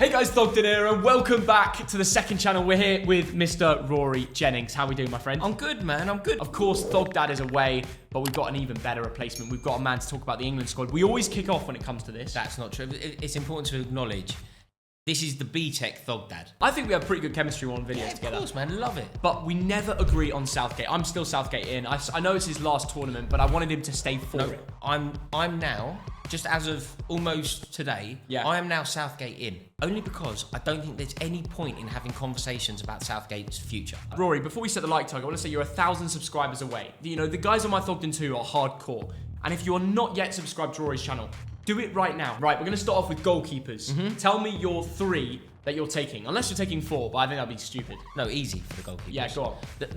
Hey guys, Thogden here, and welcome back to the second channel. We're here with Mr. Rory Jennings. How are we doing, my friend? I'm good, man. I'm good. Of course, Thogdad is away, but we've got an even better replacement. We've got a man to talk about the England squad. We always kick off when it comes to this. That's not true. It's important to acknowledge this is the B-Tech Thogdad. I think we have pretty good chemistry on videos together. Of course, man. Love it. But we never agree on Southgate. I'm still Southgate in. I know it's his last tournament, but I wanted him to stay for it. I'm now, just as of almost today, I am now Southgate in. Only because I don't think there's any point in having conversations about Southgate's future. Rory, before we set the like target, I want to say you're 1,000 subscribers away. You know, the guys on my Thogden 2 are hardcore. And if you're not yet subscribed to Rory's channel, do it right now. Right, we're going to start off with goalkeepers. Tell me your three that you're taking. Unless you're taking four, but I think that'd be stupid. No, easy for the goalkeepers. Yeah, go on.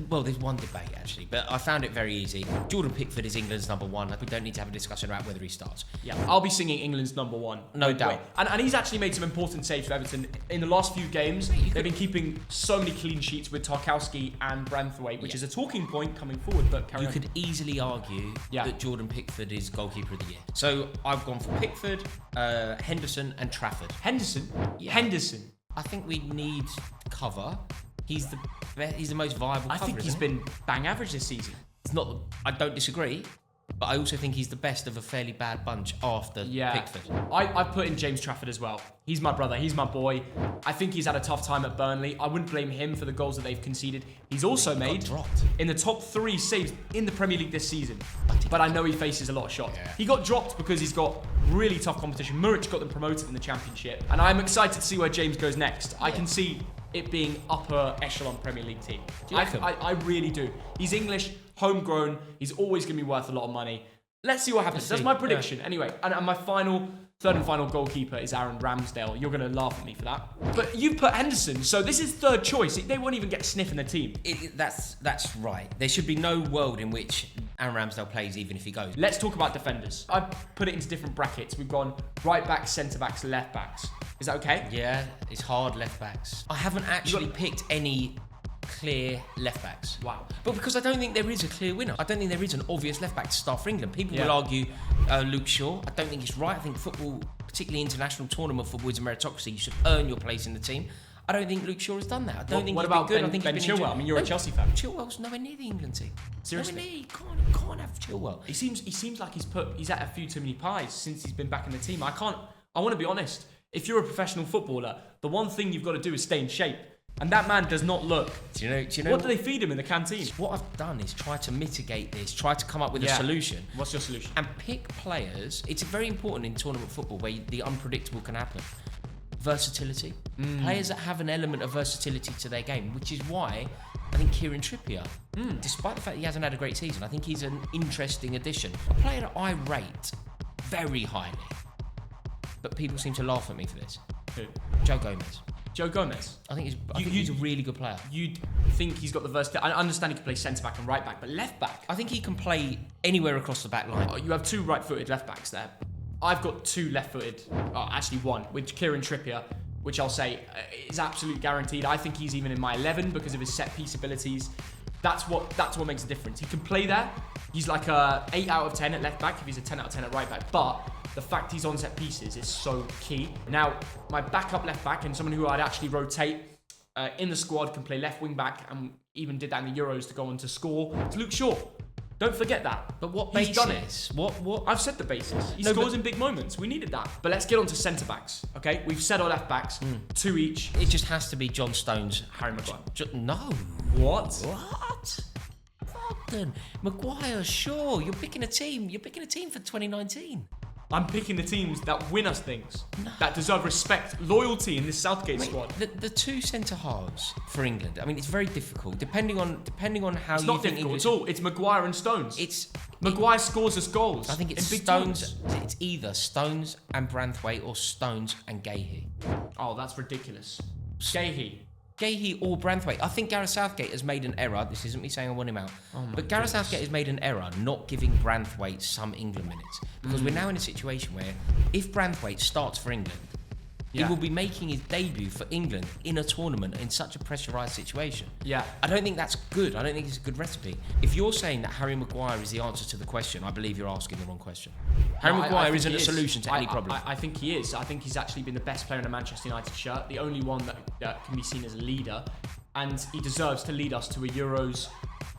Well, there's one debate, actually, but I found it very easy. Jordan Pickford is England's number one. Like, we don't need to have a discussion about whether he starts. Yeah, I'll be singing England's number one. No doubt. And he's actually made some important saves for Everton. In the last few games, they've been keeping so many clean sheets with Tarkowski and Branthwaite, which is a talking point coming forward, but carry on. You could easily argue that Jordan Pickford is goalkeeper of the year. So I've gone for Pickford, Henderson and Trafford. Henderson? Yeah. Henderson. I think we need cover. He's the most viable cover, I think he's been bang average this season. It's not. I don't disagree, but I also think he's the best of a fairly bad bunch after Pickford. I put in James Trafford as well. He's my brother. He's my boy. I think he's had a tough time at Burnley. I wouldn't blame him for the goals that they've conceded. He's also made dropped in the top 3 saves in the Premier League this season. But I know he faces a lot of shots. Yeah. He got dropped because he's got really tough competition. Muric got them promoted in the Championship. And I'm excited to see where James goes next. I can see it being upper echelon Premier League team. I really do. He's English, homegrown. He's always going to be worth a lot of money. Let's see what happens. That's my prediction. Yeah. Anyway, and my third and final goalkeeper is Aaron Ramsdale. You're going to laugh at me for that. But you put Henderson, so this is third choice. They won't even get a sniff in the team. That's right. There should be no world in which Aaron Ramsdale plays even if he goes. Let's talk about defenders. I've put it into different brackets. We've gone right backs, centre backs, left backs. Is that okay? Yeah, it's hard left backs. I haven't actually picked any clear left backs. Wow. But because I don't think there is a clear winner. I don't think there is an obvious left back to start for England. People will argue Luke Shaw. I don't think it's right. I think football, particularly international tournament football, is a meritocracy. You should earn your place in the team. I don't think Luke Shaw has done that. I don't think what he's about been good. Ben, I think Ben Chilwell? I mean, you're a Chelsea fan. Chilwell's nowhere near the England team. Seriously? Nowhere near. Can't have Chilwell. He seems like he's at a few too many pies since he's been back in the team. I want to be honest. If you're a professional footballer, the one thing you've got to do is stay in shape. And that man does not look. Do you know what do they feed him in the canteen? What I've done is try to mitigate this, try to come up with a solution. What's your solution? And pick players. It's very important in tournament football where the unpredictable can happen. Versatility. Players that have an element of versatility to their game, which is why I think Kieran Trippier, despite the fact he hasn't had a great season, I think he's an interesting addition. A player that I rate very highly, but people seem to laugh at me for this. Who? Joe Gomez. Joe Gomez? I think he's a really good player. You'd think he's got the versatility. I understand he can play centre-back and right-back, but left-back? I think he can play anywhere across the back line. You have 2 right-footed left-backs there. I've got 2 left-footed, actually 1, with Kieran Trippier, which I'll say is absolutely guaranteed. I think he's even in my 11 because of his set-piece abilities. That's what makes a difference. He can play there. He's like a 8 out of 10 at left-back if he's a 10 out of 10 at right-back, but the fact he's on set pieces is so key. Now, my backup left back and someone who I'd actually rotate in the squad can play left wing back and even did that in the Euros to go on to score. It's Luke Shaw. Don't forget that. But what basis? He's done it. What? I've said the basis. He scores in big moments. We needed that. But let's get on to centre backs. Okay, we've said our left backs, 2 each. It just has to be John Stones, Harry Maguire. No. What? Fucking Maguire, Shaw. You're picking a team. You're picking a team for 2019. I'm picking the teams that win us things, that deserve respect, loyalty in this Southgate squad. The 2 centre halves for England. I mean, it's very difficult depending on how it's you not think difficult at all. It's Maguire and Stones. Maguire scores us goals. I think it's in big Stones. Times. It's either Stones and Branthwaite or Stones and Gahey. Oh, that's ridiculous. Gahey or Branthwaite. I think Gareth Southgate has made an error. This isn't me saying I want him out. But Gareth Southgate has made an error not giving Branthwaite some England minutes. Because we're now in a situation where if Branthwaite starts for England, He will be making his debut for England in a tournament in such a pressurised situation. Yeah. I don't think that's good. I don't think it's a good recipe. If you're saying that Harry Maguire is the answer to the question, I believe you're asking the wrong question. Harry Maguire isn't a solution to any problem. I think he is. I think he's actually been the best player in a Manchester United shirt, the only one that can be seen as a leader, and he deserves to lead us to a Euros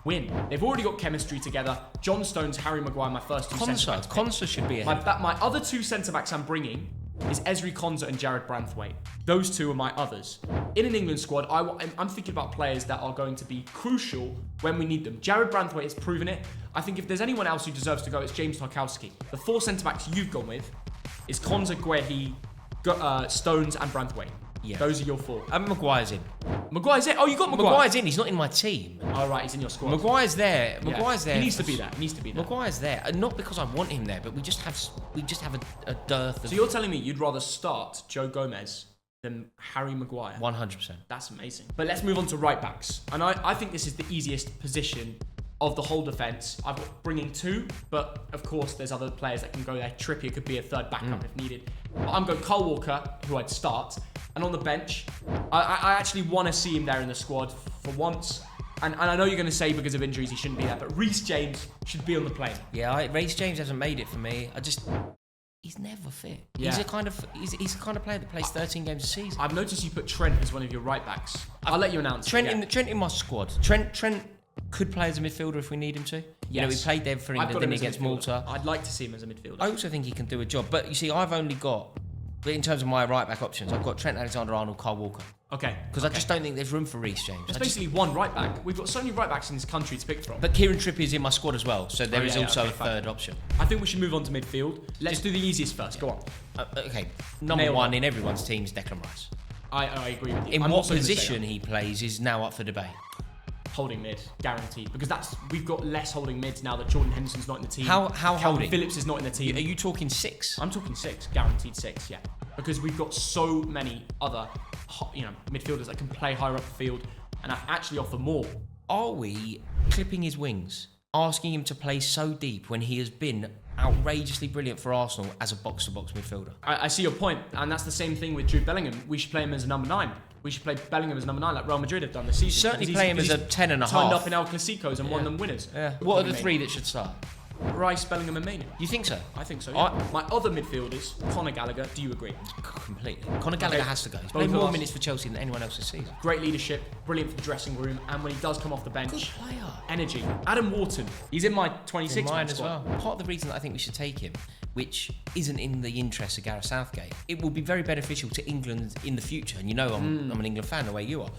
win. They've already got chemistry together. John Stones, Harry Maguire, my first two centre-backs. Konsa should be ahead. My other two centre-backs I'm bringing is Ezri Konsa and Jared Branthwaite. Those two are my others. In an England squad, I'm thinking about players that are going to be crucial when we need them. Jared Branthwaite has proven it. I think if there's anyone else who deserves to go, it's James Tarkowski. The four centre-backs you've gone with is Konsa, Guehi, Stones and Branthwaite. Yeah. Those are your four. Maguire's in. Maguire's in? Oh, you got Maguire. Maguire's in. He's not in my team. Oh, right. He's in your squad. Maguire's there. Maguire's there. He needs to be there. Maguire's there. And not because I want him there, but we just have a dearth of... So you're telling me you'd rather start Joe Gomez than Harry Maguire? 100%. That's amazing. But let's move on to right backs. And I think this is the easiest position of the whole defence. I've got bringing two, but of course there's other players that can go there. Trippier could be a third backup if needed. But I'm going Kyle Walker, who I'd start. And on the bench, I actually want to see him there in the squad for once. And I know you're going to say because of injuries he shouldn't be there, but Reece James should be on the plane. Yeah, Reece James hasn't made it for me. He's never fit. Yeah. He's the kind of player that plays 13 games a season. I've noticed you put Trent as one of your right backs. I'll let you announce. Trent in my squad. Trent could play as a midfielder if we need him to. Yes. You know, he played there for England, then against Malta. I'd like to see him as a midfielder. I also think he can do a job. But you see, I've only got, in terms of my right back options, I've got Trent Alexander-Arnold, Kyle Walker. Okay. Because I just don't think there's room for Reece James. It's basically one right back. We've got so many right backs in this country to pick from. But Kieran Trippier is in my squad as well, so there is also a third option. I think we should move on to midfield. Let's do the easiest first. Go on. Okay. Number one in everyone's team is Declan Rice. I agree with you. In what position he plays is now up for debate. Holding mid, guaranteed. Because we've got less holding mids now that Jordan Henderson's not in the team. How Calvin holding? Phillips is not in the team. Are you talking 6? I'm talking 6, guaranteed 6, yeah. Because we've got so many other, midfielders that can play higher up the field and actually offer more. Are we clipping his wings, asking him to play so deep when he has been outrageously brilliant for Arsenal as a box-to-box midfielder? I see your point, and that's the same thing with Jude Bellingham. We should play him as a number 9. We should play Bellingham as number 9 like Real Madrid have done this season. Certainly play him as a 10.5. Turned up in El Clasicos and won them winners. Yeah. What are the 3 that should start? Rice, Bellingham and Mainu. You think so? I think so, yeah. My other midfielders, Conor Gallagher, do you agree? Completely. Conor Gallagher has to go. He's played more minutes for Chelsea than anyone else this season. Great leadership, brilliant for the dressing room, and when he does come off the bench, good player. Energy. Adam Wharton, he's in my 26 mine as well. Part of the reason that I think we should take him, which isn't in the interest of Gareth Southgate, it will be very beneficial to England in the future. And you know I'm an England fan the way you are.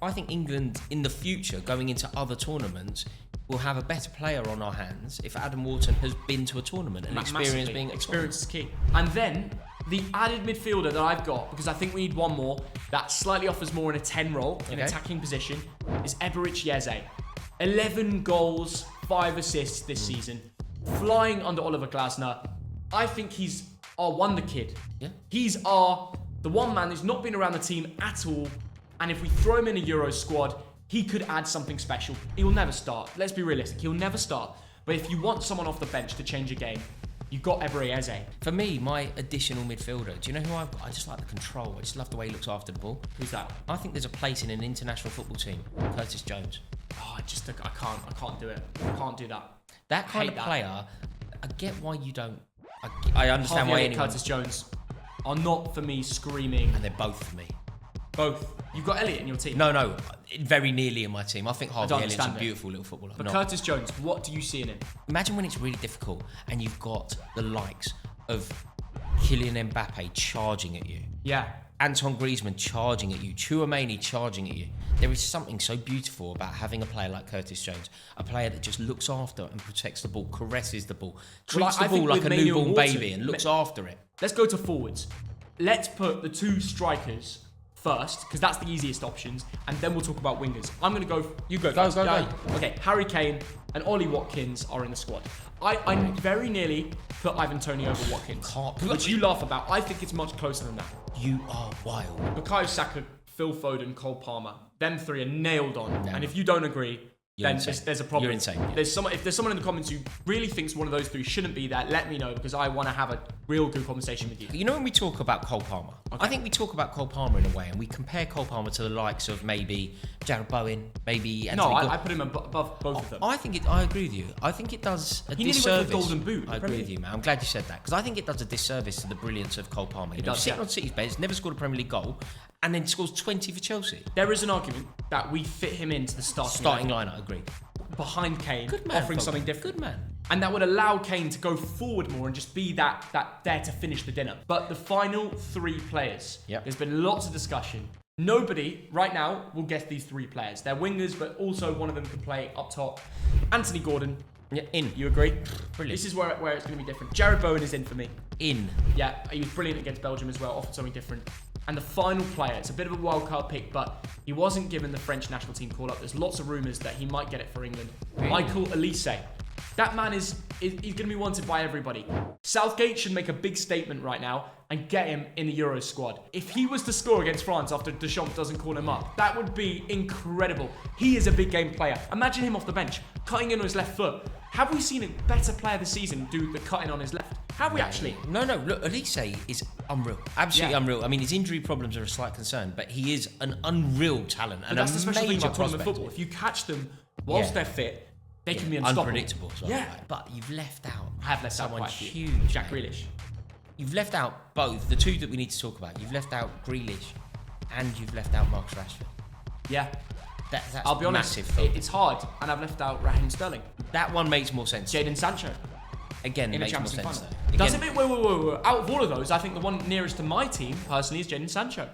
I think England in the future, going into other tournaments, will have a better player on our hands if Adam Wharton has been to a tournament and experience is key. And then the added midfielder that I've got, because I think we need one more that slightly offers more in a 10 role in attacking position, is Eberechi Eze. 11 goals, 5 assists this season, flying under Oliver Glasner. I think he's our wonder kid. Yeah. He's the one man who's not been around the team at all, and if we throw him in a Euro squad, he could add something special. He will never start. Let's be realistic. He'll never start. But if you want someone off the bench to change a game, you've got Eberechi Eze. For me, my additional midfielder, do you know who I've got? I just like the control. I just love the way he looks after the ball. Who's that? I think there's a place in an international football team. Curtis Jones. Oh, I can't do it. I can't do that. That kind of player, I get why you don't. I understand why anyone. Curtis Jones are not for me screaming. And they're both for me. Both. You've got Elliott in your team? No, very nearly in my team. I think Harvey Elliott's a beautiful little footballer. But Curtis Jones, what do you see in him? Imagine when it's really difficult and you've got the likes of Kylian Mbappe charging at you. Yeah. Antoine Griezmann charging at you. Chouameni charging at you. There is something so beautiful about having a player like Curtis Jones, a player that just looks after and protects the ball, caresses the ball, treats the ball like a newborn baby and looks after it. Let's go to forwards. Let's put the 2 strikers first, because that's the easiest options, and then we'll talk about wingers. I'm going to go... You go first. Go. Okay, Harry Kane and Ollie Watkins are in the squad. I very nearly put Ivan Toney over Watkins, which you laugh about. I think it's much closer than that. You are wild. Bukayo Saka, Phil Foden, Cole Palmer. Them 3 are nailed on. And if you don't agree, then there's a problem. You're insane. Yeah. If there's someone in the comments who really thinks one of those three shouldn't be there, let me know, because I want to have a real good conversation with you. You know, when we talk about Cole Palmer, I think we talk about Cole Palmer in a way, and we compare Cole Palmer to the likes of maybe Jared Bowen, maybe Anthony I put him above both of them. I agree with you. I think it does a He disservice. nearly went for the Golden Boot. I agree with you, man. I'm glad you said that, because I think it does a disservice to the brilliance of Cole Palmer. It does, sitting on City's bench, never scored a Premier League goal, and then scores 20 for Chelsea. There is an argument that we fit him into the starting lineup. Agreed. Behind Kane, Good man, offering something different. Good man. And that would allow Kane to go forward more and just be that there to finish the dinner. But the final three players, there's been lots of discussion. Nobody right now will guess these three players. They're wingers, but also one of them can play up top. Anthony Gordon. Yeah, in. You agree? Brilliant. This is where it's going to be different. Jared Bowen is in for me. In. Yeah, he was brilliant against Belgium as well, offered something different. And the final player, it's a bit of a wild card pick, but he wasn't given the French national team call-up. There's lots of rumours that he might get it for England. Really? Michael Elise. That man he's going to be wanted by everybody. Southgate should make a big statement right now and get him in the Euros squad. If he was to score against France after Deschamps doesn't call him up, that would be incredible. He is a big game player. Imagine him off the bench, cutting in on his left foot. Have we seen a better player this season do the cutting on his left? Have we actually? No. Look, Elise is unreal. Absolutely unreal. I mean, his injury problems are a slight concern, but he is an unreal talent. And that's the special thing about tournament prospect. football. If you catch them whilst they're fit, they can be unstoppable. Unpredictable as well. Yeah. But you've left out. I have left out someone quite a few. huge. Jack Grealish. You've left out both, the two that we need to talk about. You've left out Grealish and you've left out Marcus Rashford. Yeah. That's I'll be honest, it's hard, and I've left out Raheem Sterling. That one makes more sense. Jadon Sancho. Again, in a makes more Champions sense. League final. Though. Does it make... Whoa. Out of all of those, I think the one nearest to my team, personally, is Jadon Sancho.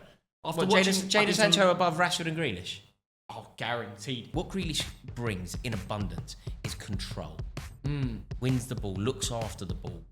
After Jadon Sancho above Rashford and Grealish? Oh, guaranteed. What Grealish brings in abundance is control. Wins the ball, looks after the ball,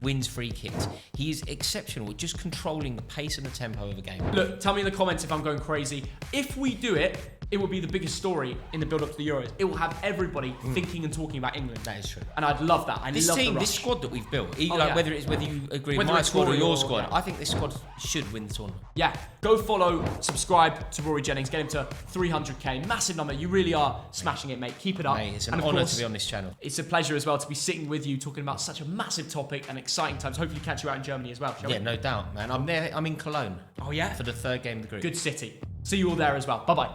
wins free kicks. He is exceptional at just controlling the pace and the tempo of a game. Look, tell me in the comments if I'm going crazy. If we do it, it will be the biggest story in the build-up to the Euros. It will have everybody thinking and talking about England. That is true. And I'd love that. This squad that we've built, whether you agree with Whether my it's squad or Rory your or- squad, yeah. I think this squad should win the tournament. Yeah, go follow, subscribe to Rory Jennings, get him to 300k. Massive number. You really are smashing it, mate. Keep it up. Mate, it's an And of honour course, to be on this channel. It's a pleasure as well to be sitting with you talking about such a massive topic and exciting times. Hopefully catch you out in Germany as well, shall we? Yeah, no doubt, man. I'm there. I'm in Cologne. Oh, yeah? For the third game of the group. Good city. See you all there as well. Bye-bye.